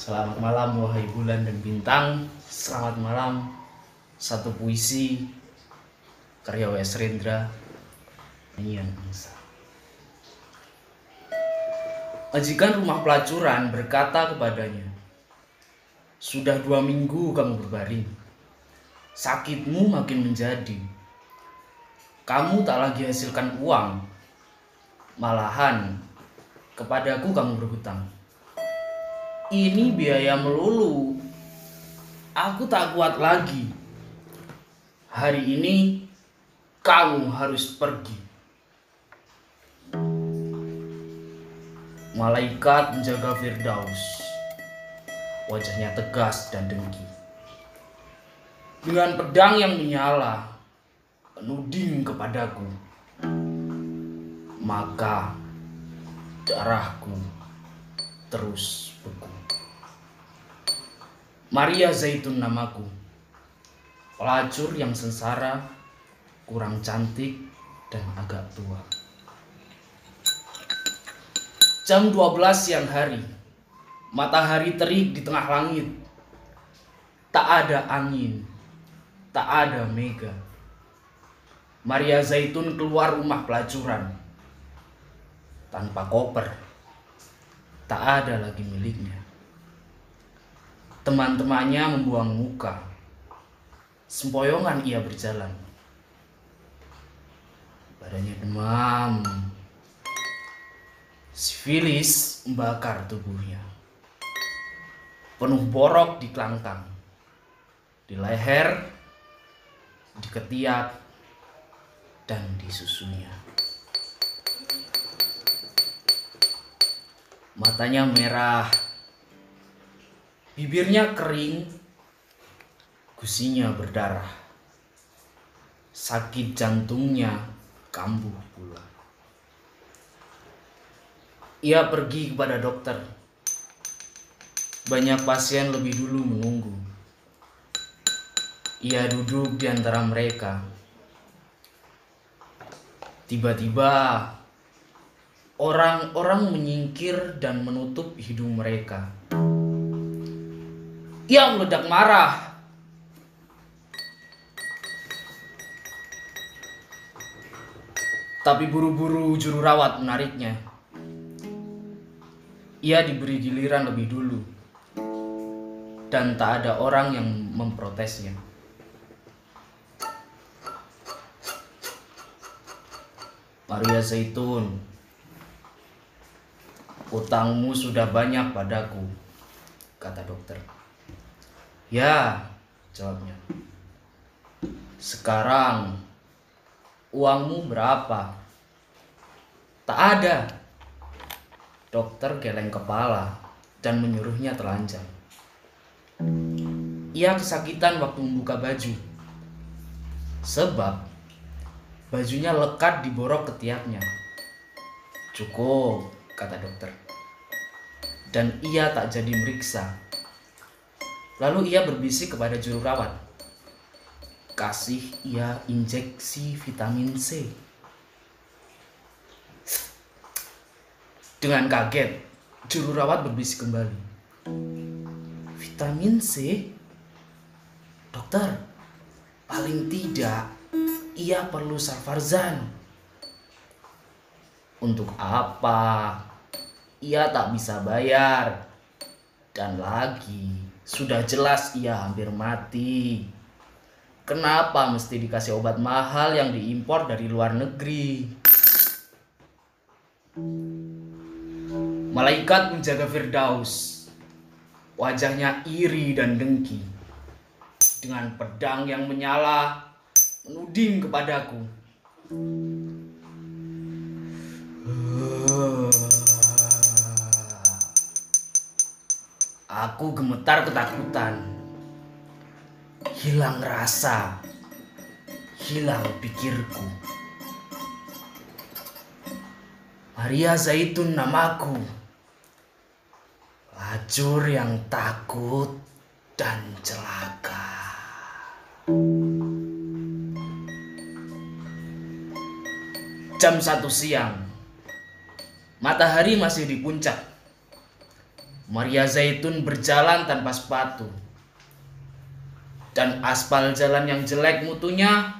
Selamat malam wahai bulan dan bintang. Selamat malam. Satu puisi karya W.S. Rendra. Nyanyian Angsa. Majikan rumah pelacuran berkata kepadanya, "Sudah 2 minggu kamu berbaring. Sakitmu makin menjadi. Kamu tak lagi hasilkan uang. Malahan kepadaku kamu berhutang. Ini biaya melulu. Aku tak kuat lagi. Hari ini kamu harus pergi." Malaikat menjaga Firdaus. Wajahnya tegas dan dengki. Dengan pedang yang menyala, menuding kepadaku. Maka darahku terus beku. Maria Zaitun namaku. Pelacur yang sengsara, kurang cantik dan agak tua. Jam 12 siang hari. Matahari terik di tengah langit. Tak ada angin, tak ada mega. Maria Zaitun keluar rumah pelacuran tanpa koper. Tak ada lagi miliknya. Teman-temannya membuang muka. Sempoyongan ia berjalan. Badannya demam. Sifilis membakar tubuhnya. Penuh borok di kelangkang, di leher, di ketiak, dan di susunya. Matanya merah, bibirnya kering, gusinya berdarah. Sakit jantungnya kambuh pula. Ia pergi kepada dokter. Banyak pasien lebih dulu menunggu. Ia duduk di antara mereka. Tiba-tiba orang-orang menyingkir dan menutup hidung mereka. Ia meledak marah. Tapi buru-buru juru rawat menariknya. Ia diberi giliran lebih dulu. Dan tak ada orang yang memprotesnya. Maria Zaitun, utangmu sudah banyak padaku, kata dokter. Ya, jawabnya. Sekarang uangmu berapa? Tak ada. Dokter geleng kepala dan menyuruhnya telanjang. Ia kesakitan waktu membuka baju. Sebab bajunya lekat di borok ketiaknya. Cukup, kata dokter. Dan ia tak jadi meriksa. Lalu ia berbisik kepada juru rawat. Kasih ia injeksi vitamin C. Dengan kaget, juru rawat berbisik kembali. Vitamin C? Dokter, paling tidak ia perlu Salvarzan. Untuk apa? Ia tak bisa bayar. Dan lagi, sudah jelas ia hampir mati. Kenapa mesti dikasih obat mahal yang diimpor dari luar negeri? Malaikat menjaga Firdaus. Wajahnya iri dan dengki. Dengan pedang yang menyala, menuding kepadaku. Aku gemetar ketakutan. Hilang rasa. Hilang pikirku. Maria Zaitun namaku. Pelacur yang takut dan celaka. Jam 1 siang. Matahari masih di puncak. Maria Zaitun berjalan tanpa sepatu. Dan aspal jalan yang jelek mutunya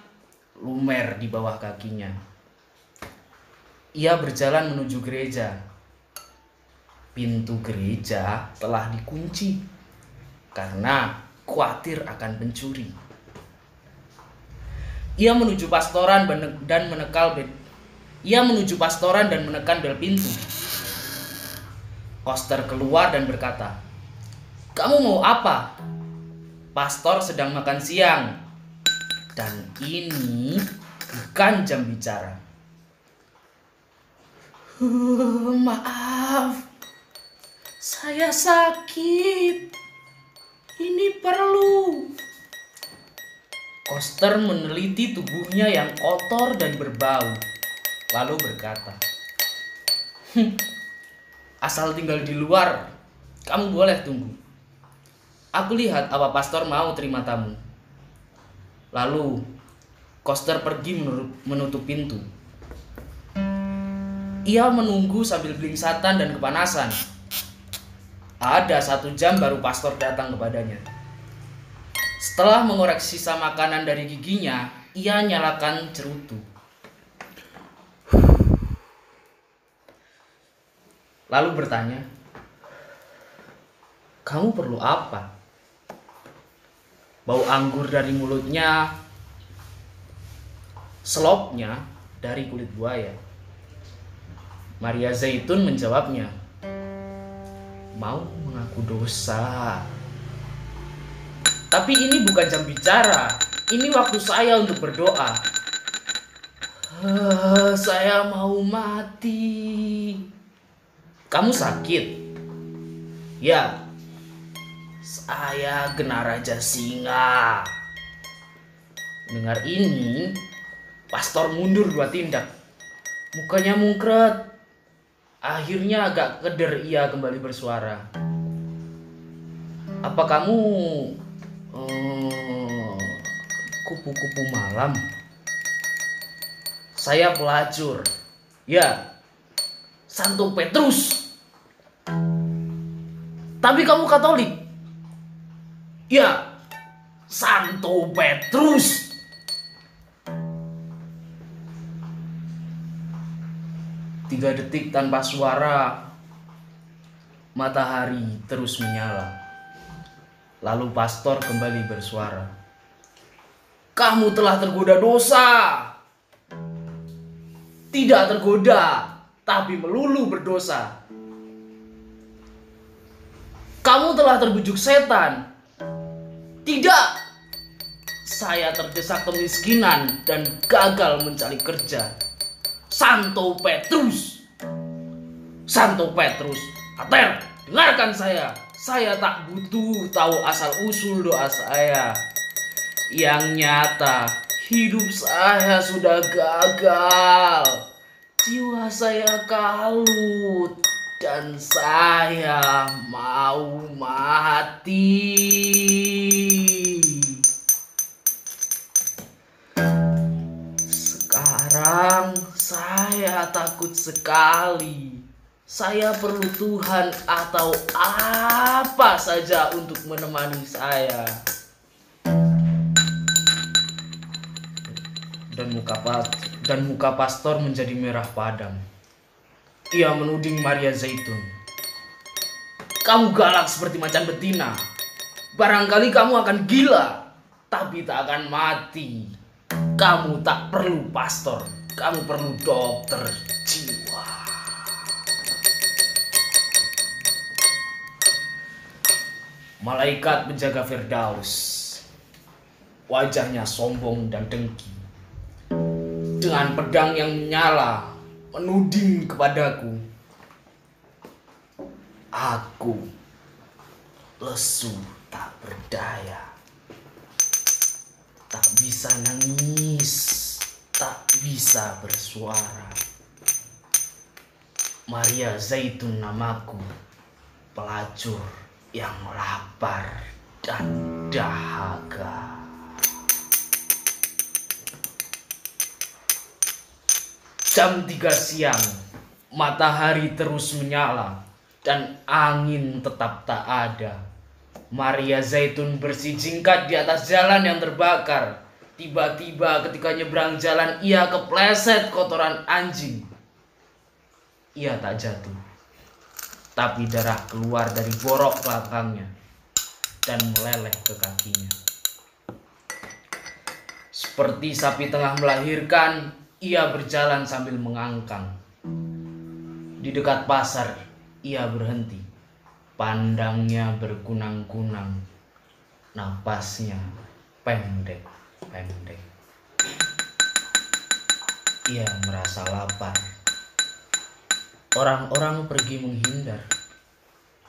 lumer di bawah kakinya. Ia berjalan menuju gereja. Pintu gereja telah dikunci karena khawatir akan pencuri. Ia menuju pastoran dan menekan bel pintu. Koster keluar dan berkata, "Kamu mau apa?" Pastor sedang makan siang. Dan ini bukan jam bicara. Maaf, saya sakit. Ini perlu. Koster meneliti tubuhnya yang kotor dan berbau, lalu berkata, "Asal tinggal di luar, kamu boleh tunggu. Aku lihat apa pastor mau terima tamu." Lalu Koster pergi menutup pintu. Ia menunggu sambil belingsatan dan kepanasan. Ada 1 jam baru pastor datang kepadanya. Setelah mengorek sisa makanan dari giginya, ia nyalakan cerutu. Lalu bertanya, "Kamu perlu apa?" Bau anggur dari mulutnya, selopnya dari kulit buaya. Maria Zaitun menjawabnya, "Mau mengaku dosa. Tapi ini bukan jam bicara. Ini waktu saya untuk berdoa. Saya mau mati." "Kamu sakit?" "Ya, saya kena raja singa." Dengar ini, pastor mundur 2 tindak. Mukanya mungkret. Akhirnya agak keder ia kembali bersuara. "Apa kamu kupu-kupu malam?" "Saya pelacur." "Ya, Santo Petrus." "Tapi kamu Katolik?" "Ya, Santo Petrus." Tiga detik tanpa suara, matahari terus menyala. Lalu pastor kembali bersuara, "Kamu telah tergoda dosa." "Tidak tergoda, tapi melulu berdosa." "Kamu telah terbujuk setan." "Tidak, saya terdesak kemiskinan dan gagal mencari kerja." Santo Petrus. Santo Petrus. "Pater, dengarkan saya. Saya tak butuh tahu asal-usul doa saya. Yang nyata, hidup saya sudah gagal. Jiwa saya kalut dan saya mau mati. Sekarang saya takut sekali. Saya perlu Tuhan atau apa saja untuk menemani saya." Dan muka pastor menjadi merah padam. Ia menuding Maria Zaitun, "Kamu galak seperti macan betina. Barangkali kamu akan gila, tapi tak akan mati. Kamu tak perlu pastor, kamu perlu dokter jiwa." Malaikat penjaga Firdaus, wajahnya sombong dan dengki, dengan pedang yang menyala menuding kepadaku. Aku lesu tak berdaya, tak bisa nangis, tak bisa bersuara. Maria Zaitun namaku, pelacur yang lapar dan dahaga. Jam 3 siang, matahari terus menyala dan angin tetap tak ada. Maria Zaitun bersijingkat di atas jalan yang terbakar. Tiba-tiba ketika nyebrang jalan, ia kepleset kotoran anjing. Ia tak jatuh, tapi darah keluar dari borok belakangnya dan meleleh ke kakinya. Seperti sapi tengah melahirkan, ia berjalan sambil mengangkang. Di dekat pasar, ia berhenti. Pandangnya berkunang-kunang, napasnya pendek-pendek. Ia merasa lapar. Orang-orang pergi menghindar.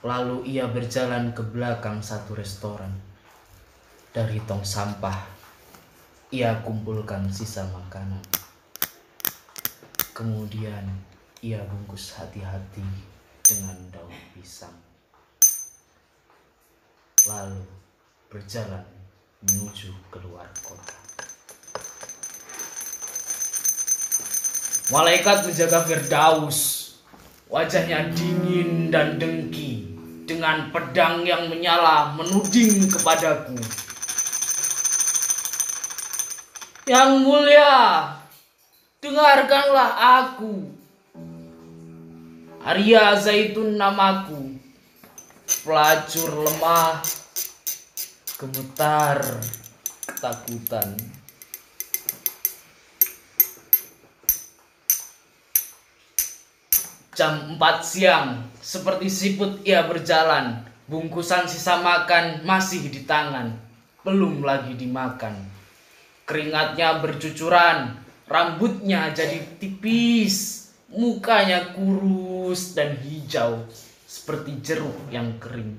Lalu ia berjalan ke belakang satu restoran. Dari tong sampah, ia kumpulkan sisa makanan. Kemudian ia bungkus hati-hati dengan daun pisang. Lalu berjalan menuju keluar kota. Malaikat menjaga Firdaus. Wajahnya dingin dan dengki. Dengan pedang yang menyala menuding kepadaku. Yang mulia, dengarkanlah aku. Maria Zaitun namaku. Pelacur lemah, gemetar, ketakutan. Jam 4 siang, seperti siput ia berjalan. Bungkusan sisa makan masih di tangan, belum lagi dimakan. Keringatnya bercucuran, rambutnya jadi tipis, mukanya kurus dan hijau seperti jeruk yang kering.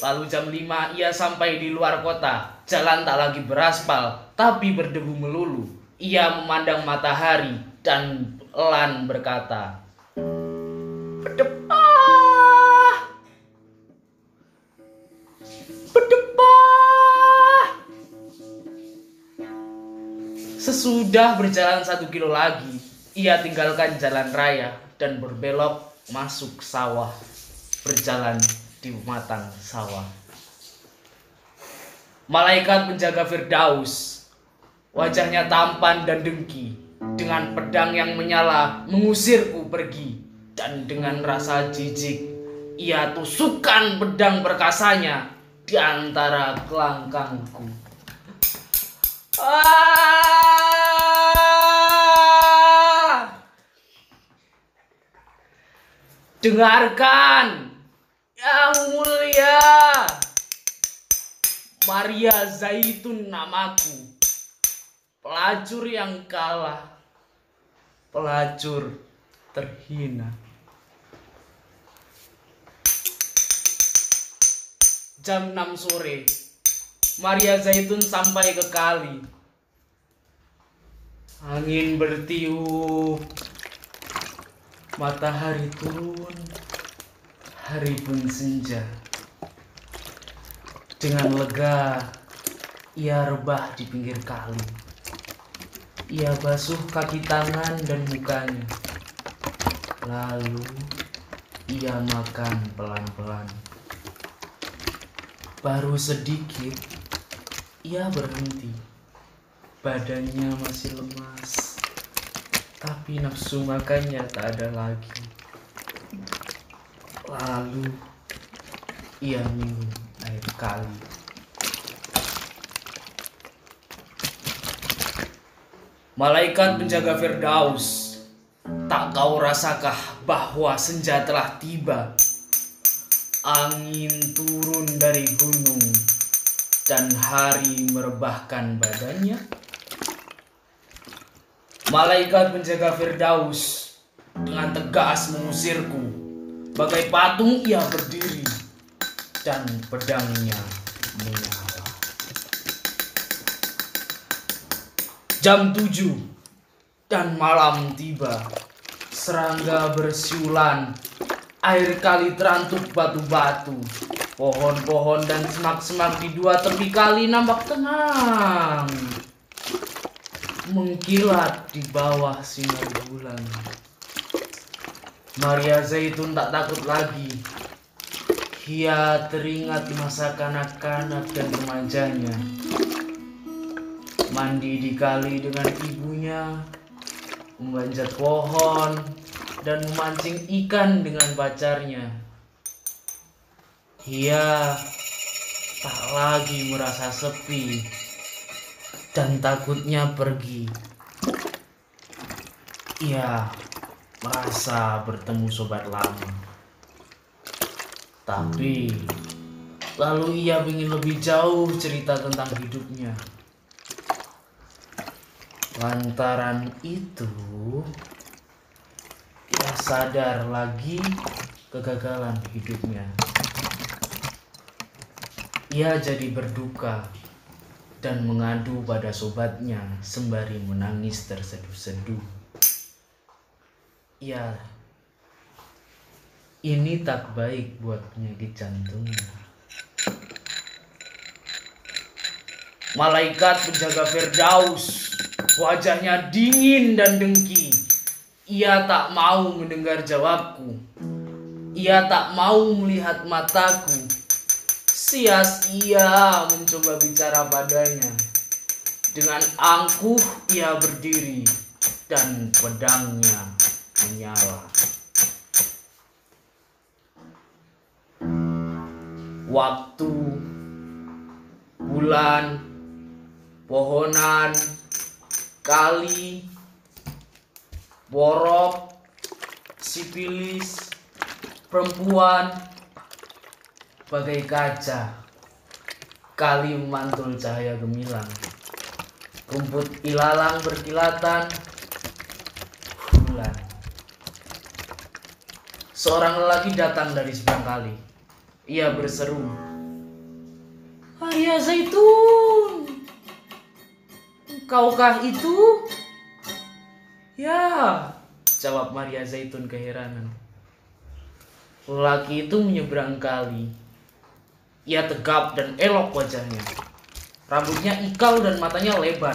Lalu jam 5 ia sampai di luar kota. Jalan tak lagi beraspal, tapi berdebu melulu. Ia memandang matahari dan pelan berkata, "Berdepah, berdepah." Sesudah berjalan 1 kilo lagi, ia tinggalkan jalan raya dan berbelok masuk sawah, berjalan di pematang sawah. Malaikat menjaga Firdaus. Wajahnya tampan dan dengki. Dengan pedang yang menyala mengusirku pergi. Dan dengan rasa jijik, ia tusukkan pedang perkasanya di antara kelangkangku. Dengarkan, Yang mulia, Maria Zaitun namaku. Pelacur yang kalah, pelacur terhina. Jam 6 sore, Maria Zaitun sampai ke kali. Angin bertiup, matahari turun, hari pun senja. Dengan lega, ia rebah di pinggir kali. Ia basuh kaki tangan dan mukanya. Lalu ia makan pelan-pelan. Baru sedikit, ia berhenti. Badannya masih lemas, tapi nafsu makannya tak ada lagi. Lalu ia minum air kali. Malaikat penjaga Firdaus, tak kau rasakah bahwa senja telah tiba? Angin turun dari gunung dan hari merebahkan badannya. Malaikat penjaga Firdaus dengan tegas mengusirku. Bagai patung ia berdiri dan pedangnya menyala. Jam 7 dan malam tiba. Serangga bersiulan. Air kali terantuk batu-batu. Pohon-pohon dan semak-semak di dua tepi kali nampak tenang, mengkilat di bawah sinar bulan. Maria Zaitun tak takut lagi. Ia teringat masa kanak-kanak dan remajanya. Mandi di kali dengan ibunya, memanjat pohon, dan memancing ikan dengan pacarnya. Ia tak lagi merasa sepi dan takutnya pergi. Ia merasa bertemu sobat lama. Tapi lalu ia ingin lebih jauh cerita tentang hidupnya. Lantaran itu, ia sadar lagi kegagalan hidupnya. Ia jadi berduka dan mengadu pada sobatnya sembari menangis terseduh-seduh. Ya, ini tak baik buat penyakit jantungnya. Malaikat penjaga Firdaus, wajahnya dingin dan dengki. Ia tak mau mendengar jawabku. Ia tak mau melihat mataku. Sia-sia mencoba bicara padanya. Dengan angkuh ia berdiri dan pedangnya menyala. Waktu, bulan, pohonan, kali, borok, sipilis, perempuan, bagai kaca, kali memantul cahaya gemilang, rumput ilalang berkilatan, bulan. Seorang lelaki datang dari seberang kali. Ia berseru, "Maria Zaitun, kaukah itu?" "Ya," jawab Maria Zaitun keheranan. Lelaki itu menyeberang kali. Ia tegap dan elok wajahnya. Rambutnya ikal dan matanya lebar.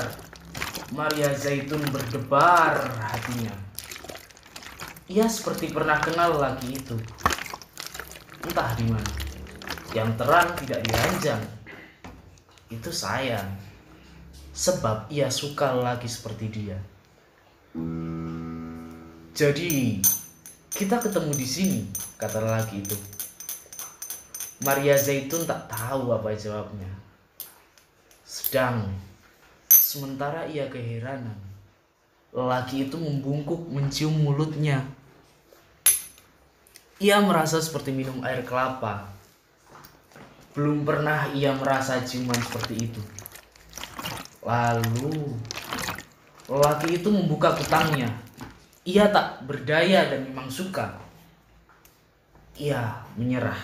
Maria Zaitun berdebar hatinya. Ia seperti pernah kenal lelaki itu. Entah di mana. Yang terang tidak diranjang. Itu sayang. Sebab ia suka lelaki seperti dia. "Jadi, kita ketemu di sini," kata lelaki itu. Maria Zaitun tak tahu apa jawabnya. Sementara ia keheranan, lelaki itu membungkuk mencium mulutnya. Ia merasa seperti minum air kelapa. Belum pernah ia merasa ciuman seperti itu. Lalu, lelaki itu membuka kutangnya. Ia tak berdaya dan memang suka. Ia menyerah.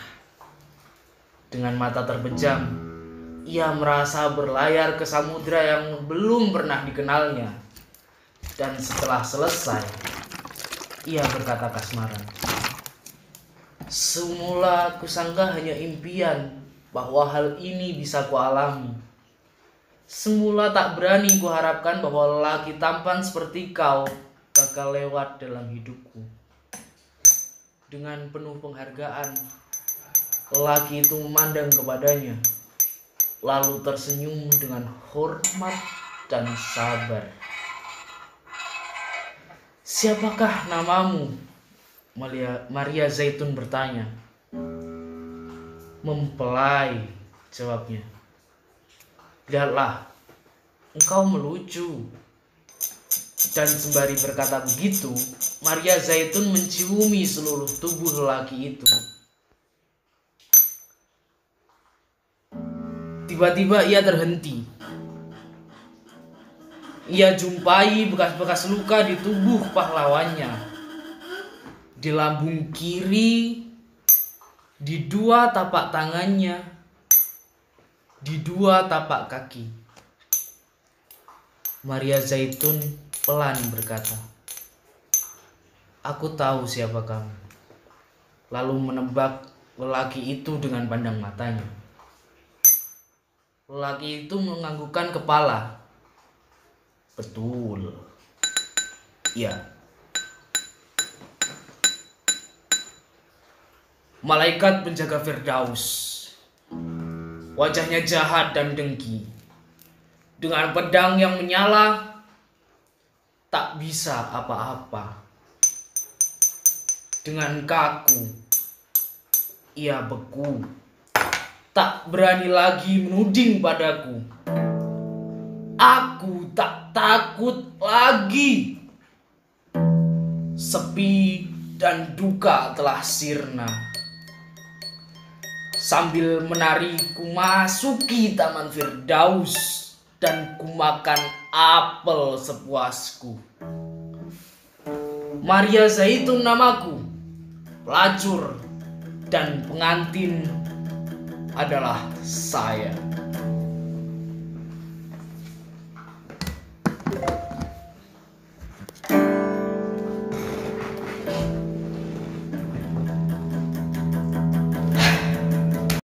Dengan mata terbejam, ia merasa berlayar ke samudera yang belum pernah dikenalnya. Dan setelah selesai, ia berkata kasmaran, "Semula kusangka hanya impian bahwa hal ini bisa kualami. Semula tak berani kuharapkan bahwa lelaki tampan seperti kau bakal lewat dalam hidupku." Dengan penuh penghargaan, lelaki itu memandang kepadanya, lalu tersenyum dengan hormat dan sabar. "Siapakah namamu?" Maria Zaitun bertanya. "Mempelai," jawabnya. "Lihatlah, engkau melucu." Dan sembari berkata begitu, Maria Zaitun menciumi seluruh tubuh lelaki itu. Tiba-tiba ia terhenti. Ia jumpai bekas-bekas luka di tubuh pahlawannya. Di lambung kiri, di dua tapak tangannya, di dua tapak kaki. Maria Zaitun pelan berkata, "Aku tahu siapa kamu." Lalu menebak lelaki itu dengan pandang matanya. Lelaki itu menganggukkan kepala. "Betul. Ya." malaikat penjaga Firdaus. Wajahnya jahat dan dengki. Dengan pedang yang menyala, tak bisa apa-apa. Dengan kaku, ia beku. Tak berani lagi menuding padaku. Aku tak takut lagi. Sepi dan duka telah sirna. Sambil menari kumasuki taman Firdaus dan kumakan apel sepuasku. Maria Zaitun namaku, pelacur dan pengantin adalah saya.